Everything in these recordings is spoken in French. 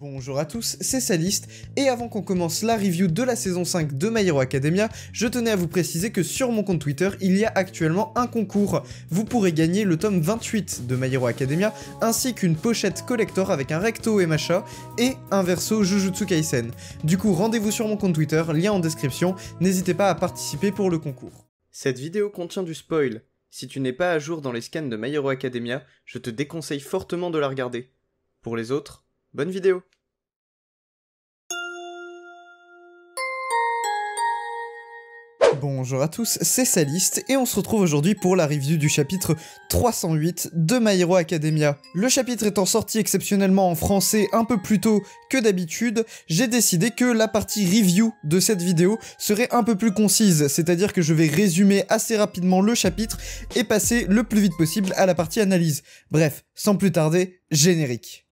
Bonjour à tous, c'est Saliste, et avant qu'on commence la review de la saison 5 de My Hero Academia, je tenais à vous préciser que sur mon compte Twitter, il y a actuellement un concours. Vous pourrez gagner le tome 28 de My Hero Academia, ainsi qu'une pochette collector avec un recto Emacha et un verso Jujutsu Kaisen. Du coup, rendez-vous sur mon compte Twitter, lien en description, n'hésitez pas à participer pour le concours. Cette vidéo contient du spoil. Si tu n'es pas à jour dans les scans de My Hero Academia, je te déconseille fortement de la regarder. Pour les autres, bonne vidéo. Bonjour à tous, c'est Saliste et on se retrouve aujourd'hui pour la review du chapitre 308 de My Hero Academia. Le chapitre étant sorti exceptionnellement en français un peu plus tôt que d'habitude, j'ai décidé que la partie review de cette vidéo serait un peu plus concise, c'est-à-dire que je vais résumer assez rapidement le chapitre et passer le plus vite possible à la partie analyse. Bref, sans plus tarder, générique.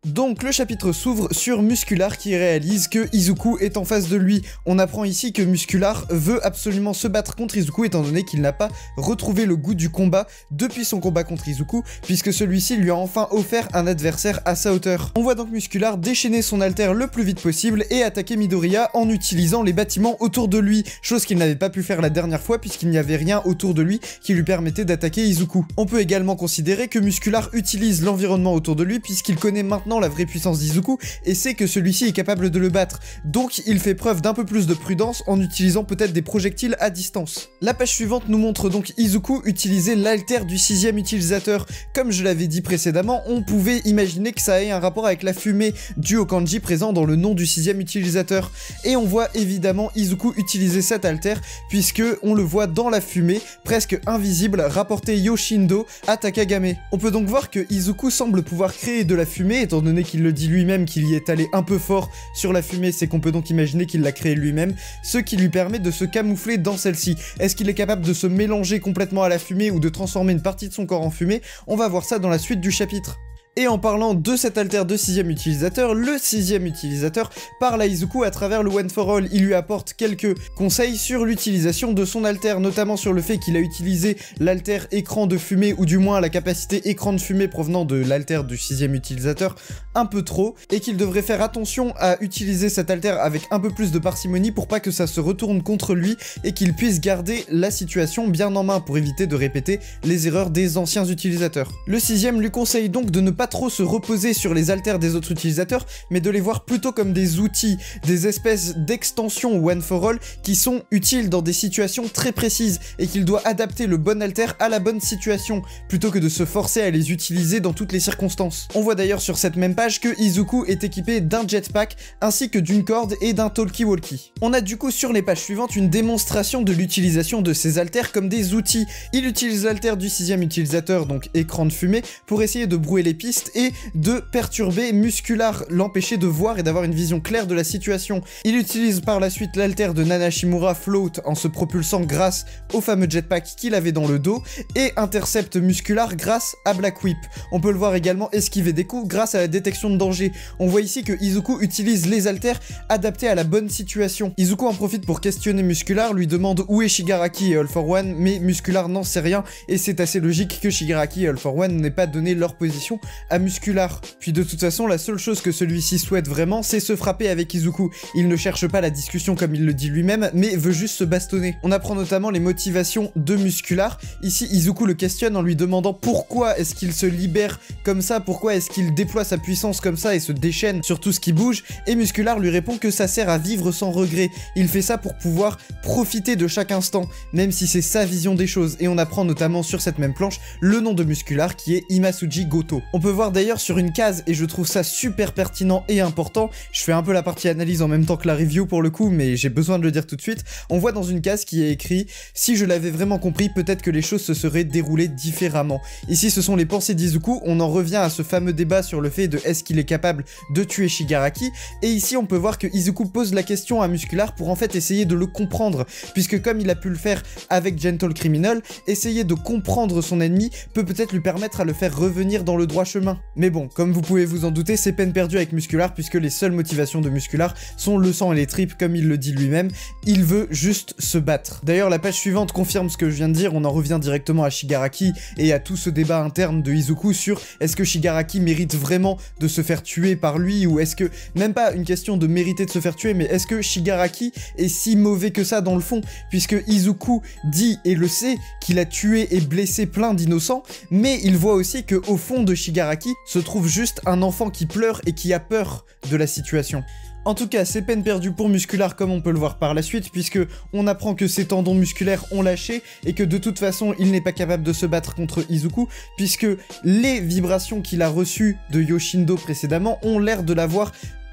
Donc le chapitre s'ouvre sur Muscular qui réalise que Izuku est en face de lui. On apprend ici que Muscular veut absolument se battre contre Izuku étant donné qu'il n'a pas retrouvé le goût du combat depuis son combat contre Izuku, puisque celui-ci lui a enfin offert un adversaire à sa hauteur. On voit donc Muscular déchaîner son alter le plus vite possible et attaquer Midoriya en utilisant les bâtiments autour de lui, chose qu'il n'avait pas pu faire la dernière fois puisqu'il n'y avait rien autour de lui qui lui permettait d'attaquer Izuku. On peut également considérer que Muscular utilise l'environnement autour de lui puisqu'il connaît maintenant la vraie puissance d'Izuku et sait que celui-ci est capable de le battre, donc il fait preuve d'un peu plus de prudence en utilisant peut-être des projectiles à distance. La page suivante nous montre donc Izuku utiliser l'alter du 6ème utilisateur. Comme je l'avais dit précédemment, on pouvait imaginer que ça ait un rapport avec la fumée due au kanji présent dans le nom du 6ème utilisateur, et on voit évidemment Izuku utiliser cet alter puisque on le voit dans la fumée, presque invisible, rapporter Yoshindo à Takagame. On peut donc voir que Izuku semble pouvoir créer de la fumée étant donné qu'il le dit lui-même qu'il y est allé un peu fort sur la fumée, c'est qu'on peut donc imaginer qu'il l'a créée lui-même, ce qui lui permet de se camoufler dans celle-ci. Est-ce qu'il est capable de se mélanger complètement à la fumée ou de transformer une partie de son corps en fumée? On va voir ça dans la suite du chapitre. Et en parlant de cet alter de 6ème utilisateur, le 6ème utilisateur parle à Izuku à travers le One for All. Il lui apporte quelques conseils sur l'utilisation de son alter, notamment sur le fait qu'il a utilisé l'alter écran de fumée, ou du moins la capacité écran de fumée provenant de l'alter du 6ème utilisateur, un peu trop, et qu'il devrait faire attention à utiliser cet alter avec un peu plus de parcimonie pour pas que ça se retourne contre lui et qu'il puisse garder la situation bien en main pour éviter de répéter les erreurs des anciens utilisateurs. Le 6ème lui conseille donc de ne pas trop se reposer sur les alters des autres utilisateurs, mais de les voir plutôt comme des outils, des espèces d'extensions One for All qui sont utiles dans des situations très précises et qu'il doit adapter le bon alter à la bonne situation, plutôt que de se forcer à les utiliser dans toutes les circonstances. On voit d'ailleurs sur cette même page que Izuku est équipé d'un jetpack ainsi que d'une corde et d'un talkie-walkie. On a du coup sur les pages suivantes une démonstration de l'utilisation de ces alters comme des outils. Il utilise l'alter du 6ème utilisateur, donc écran de fumée, pour essayer de brouiller les pistes et de perturber Muscular, l'empêcher de voir et d'avoir une vision claire de la situation. Il utilise par la suite l'alter de Nanashimura Float en se propulsant grâce au fameux jetpack qu'il avait dans le dos et intercepte Muscular grâce à Black Whip. On peut le voir également esquiver des coups grâce à la détection de danger. On voit ici que Izuku utilise les alters adaptés à la bonne situation. Izuku en profite pour questionner Muscular, lui demande où est Shigaraki et All for One, mais Muscular n'en sait rien et c'est assez logique que Shigaraki et All for One n'aient pas donné leur position à Muscular. Puis de toute façon, la seule chose que celui-ci souhaite vraiment, c'est se frapper avec Izuku. Il ne cherche pas la discussion comme il le dit lui-même, mais veut juste se bastonner. On apprend notamment les motivations de Muscular. Ici, Izuku le questionne en lui demandant pourquoi est-ce qu'il se libère comme ça, pourquoi est-ce qu'il déploie sa puissance comme ça et se déchaîne sur tout ce qui bouge, et Muscular lui répond que ça sert à vivre sans regret. Il fait ça pour pouvoir profiter de chaque instant, même si c'est sa vision des choses, et on apprend notamment sur cette même planche le nom de Muscular qui est Imasuji Goto. On peut voir d'ailleurs sur une case, et je trouve ça super pertinent et important, je fais un peu la partie analyse en même temps que la review pour le coup, mais j'ai besoin de le dire tout de suite, on voit dans une case qui est écrit « Si je l'avais vraiment compris, peut-être que les choses se seraient déroulées différemment ». Ici ce sont les pensées d'Izuku, on en revient à ce fameux débat sur le fait de est-ce qu'il est capable de tuer Shigaraki, et ici on peut voir que Izuku pose la question à Muscular pour en fait essayer de le comprendre, puisque comme il a pu le faire avec Gentle Criminal, essayer de comprendre son ennemi peut peut-être lui permettre à le faire revenir dans le droit chemin. chemin. Mais bon, comme vous pouvez vous en douter, c'est peine perdue avec Muscular puisque les seules motivations de Muscular sont le sang et les tripes comme il le dit lui-même, il veut juste se battre. D'ailleurs la page suivante confirme ce que je viens de dire, on en revient directement à Shigaraki et à tout ce débat interne de Izuku sur est-ce que Shigaraki mérite vraiment de se faire tuer par lui ou est-ce que, même pas une question de mériter de se faire tuer, mais est-ce que Shigaraki est si mauvais que ça dans le fond, puisque Izuku dit et le sait qu'il a tué et blessé plein d'innocents, mais il voit aussi que au fond de Shigaraki se trouve juste un enfant qui pleure et qui a peur de la situation. En tout cas, c'est peine perdue pour Muscular comme on peut le voir par la suite, puisque on apprend que ses tendons musculaires ont lâché et que de toute façon, il n'est pas capable de se battre contre Izuku, puisque les vibrations qu'il a reçues de Yoshindo précédemment ont l'air de l'avoir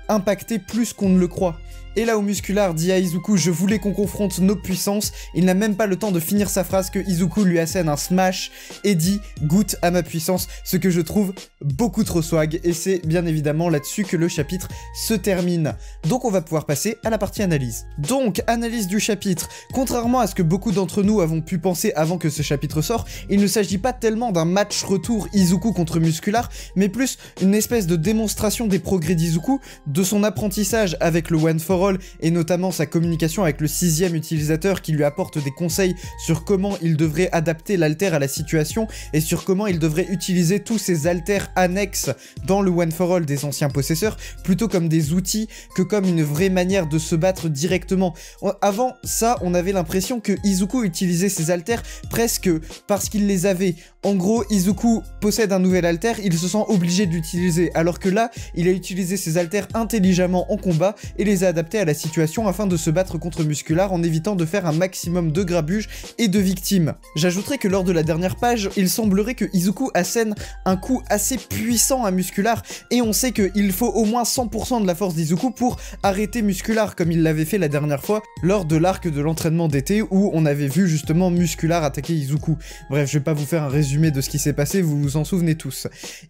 impacté plus qu'on ne le croit. Et là où Muscular dit à Izuku « Je voulais qu'on confronte nos puissances », il n'a même pas le temps de finir sa phrase que Izuku lui assène un smash et dit « Goûte à ma puissance », ce que je trouve beaucoup trop swag, et c'est bien évidemment là-dessus que le chapitre se termine. Donc on va pouvoir passer à la partie analyse. Donc, analyse du chapitre. Contrairement à ce que beaucoup d'entre nous avons pu penser avant que ce chapitre sorte, il ne s'agit pas tellement d'un match retour Izuku contre Muscular, mais plus une espèce de démonstration des progrès d'Izuku, de son apprentissage avec le One for All, et notamment sa communication avec le 6e utilisateur qui lui apporte des conseils sur comment il devrait adapter l'alter à la situation et sur comment il devrait utiliser tous ces alters annexes dans le One for All des anciens possesseurs, plutôt comme des outils que comme une vraie manière de se battre directement. Avant ça, on avait l'impression que Izuku utilisait ses alters presque parce qu'il les avait. En gros, Izuku possède un nouvel alter, il se sent obligé de l'utiliser, alors que là, il a utilisé ses alters intelligemment en combat et les a adaptés à la situation afin de se battre contre Muscular en évitant de faire un maximum de grabuge et de victimes. J'ajouterai que lors de la dernière page, il semblerait que Izuku assène un coup assez puissant à Muscular et on sait qu'il faut au moins 100% de la force d'Izuku pour arrêter Muscular comme il l'avait fait la dernière fois lors de l'arc de l'entraînement d'été où on avait vu justement Muscular attaquer Izuku. Bref, je vais pas vous faire un résumé de ce qui s'est passé, vous vous en souvenez tous.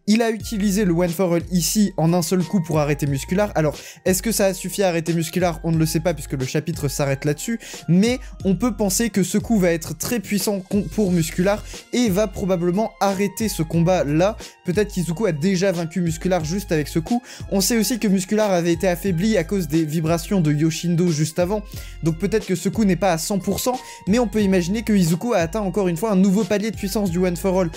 Il a utilisé le One for All ici en un seul coup pour arrêter Muscular. Alors, est-ce que ça a suffi à arrêter Muscular? On ne le sait pas puisque le chapitre s'arrête là-dessus, mais on peut penser que ce coup va être très puissant pour Muscular et va probablement arrêter ce combat-là. Peut-être qu'Izuku a déjà vaincu Muscular juste avec ce coup. On sait aussi que Muscular avait été affaibli à cause des vibrations de Yoshindo juste avant, donc peut-être que ce coup n'est pas à 100%, mais on peut imaginer que Izuku a atteint encore une fois un nouveau palier de puissance du One for All.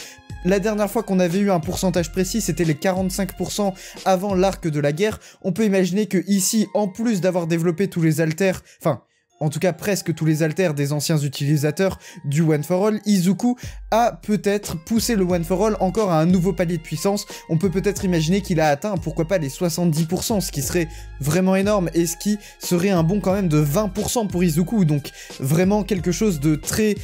La dernière fois qu'on avait eu un pourcentage précis, c'était les 45% avant l'arc de la guerre. On peut imaginer que ici, en plus d'avoir développé tous les alters, enfin, en tout cas presque tous les alters des anciens utilisateurs du One for All, Izuku a peut-être poussé le One for All encore à un nouveau palier de puissance. On peut peut-être imaginer qu'il a atteint, pourquoi pas, les 70%, ce qui serait vraiment énorme, et ce qui serait un bond quand même de 20% pour Izuku, donc vraiment quelque chose de très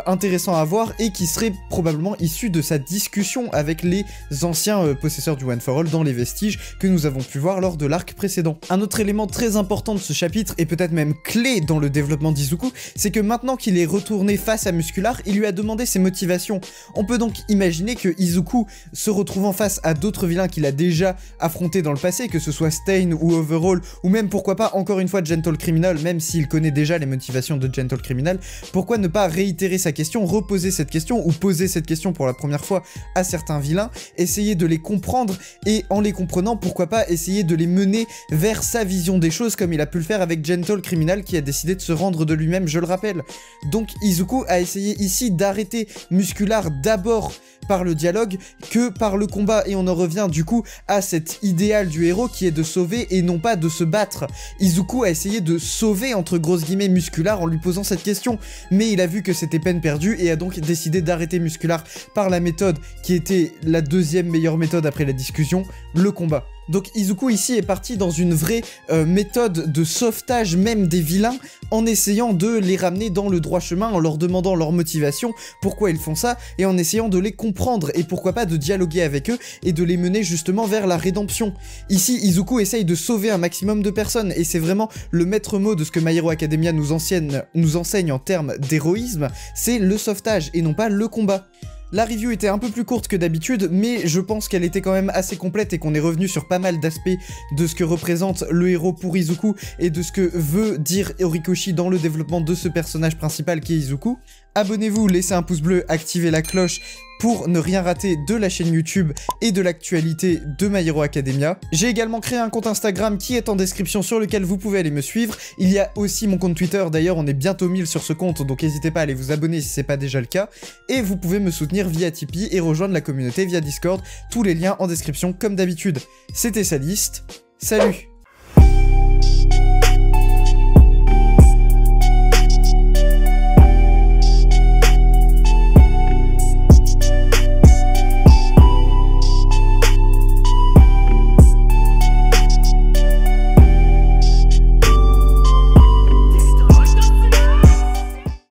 intéressant à voir, et qui serait probablement issu de sa discussion avec les anciens possesseurs du One for All dans les vestiges que nous avons pu voir lors de l'arc précédent. Un autre élément très important de ce chapitre, et peut-être même clé dans le développement d'Izuku, c'est que maintenant qu'il est retourné face à Muscular, il lui a demandé ses motivations. On peut donc imaginer que Izuku, se retrouvant face à d'autres vilains qu'il a déjà affrontés dans le passé, que ce soit Stain ou Overhaul, ou même pourquoi pas encore une fois Gentle Criminal, même s'il connaît déjà les motivations de Gentle Criminal, pourquoi ne pas réitérer sa question, reposer cette question, ou poser cette question pour la première fois à certains vilains, essayer de les comprendre, et en les comprenant, pourquoi pas essayer de les mener vers sa vision des choses, comme il a pu le faire avec Gentle Criminal, qui a décidé de se rendre de lui-même, je le rappelle. Donc Izuku a essayé ici d'arrêter Muscular d'abord par le dialogue que par le combat, et on en revient du coup à cet idéal du héros qui est de sauver et non pas de se battre. Izuku a essayé de sauver entre grosses guillemets Muscular en lui posant cette question, mais il a vu que c'était peine perdue et a donc décidé d'arrêter Muscular par la méthode qui était la deuxième meilleure méthode après la discussion, le combat. Donc Izuku ici est parti dans une vraie méthode de sauvetage même des vilains, en essayant de les ramener dans le droit chemin, en leur demandant leur motivation, pourquoi ils font ça, et en essayant de les comprendre, et pourquoi pas de dialoguer avec eux, et de les mener justement vers la rédemption. Ici, Izuku essaye de sauver un maximum de personnes, et c'est vraiment le maître mot de ce que My Hero Academia nous enseigne en termes d'héroïsme, c'est le sauvetage, et non pas le combat. La review était un peu plus courte que d'habitude, mais je pense qu'elle était quand même assez complète et qu'on est revenu sur pas mal d'aspects de ce que représente le héros pour Izuku et de ce que veut dire Horikoshi dans le développement de ce personnage principal qui est Izuku. Abonnez-vous, laissez un pouce bleu, activez la cloche pour ne rien rater de la chaîne YouTube et de l'actualité de My Hero Academia. J'ai également créé un compte Instagram qui est en description sur lequel vous pouvez aller me suivre. Il y a aussi mon compte Twitter, d'ailleurs on est bientôt 1000 sur ce compte, donc n'hésitez pas à aller vous abonner si c'est pas déjà le cas. Et vous pouvez me soutenir via Tipeee et rejoindre la communauté via Discord, tous les liens en description comme d'habitude. C'était Saliste, salut!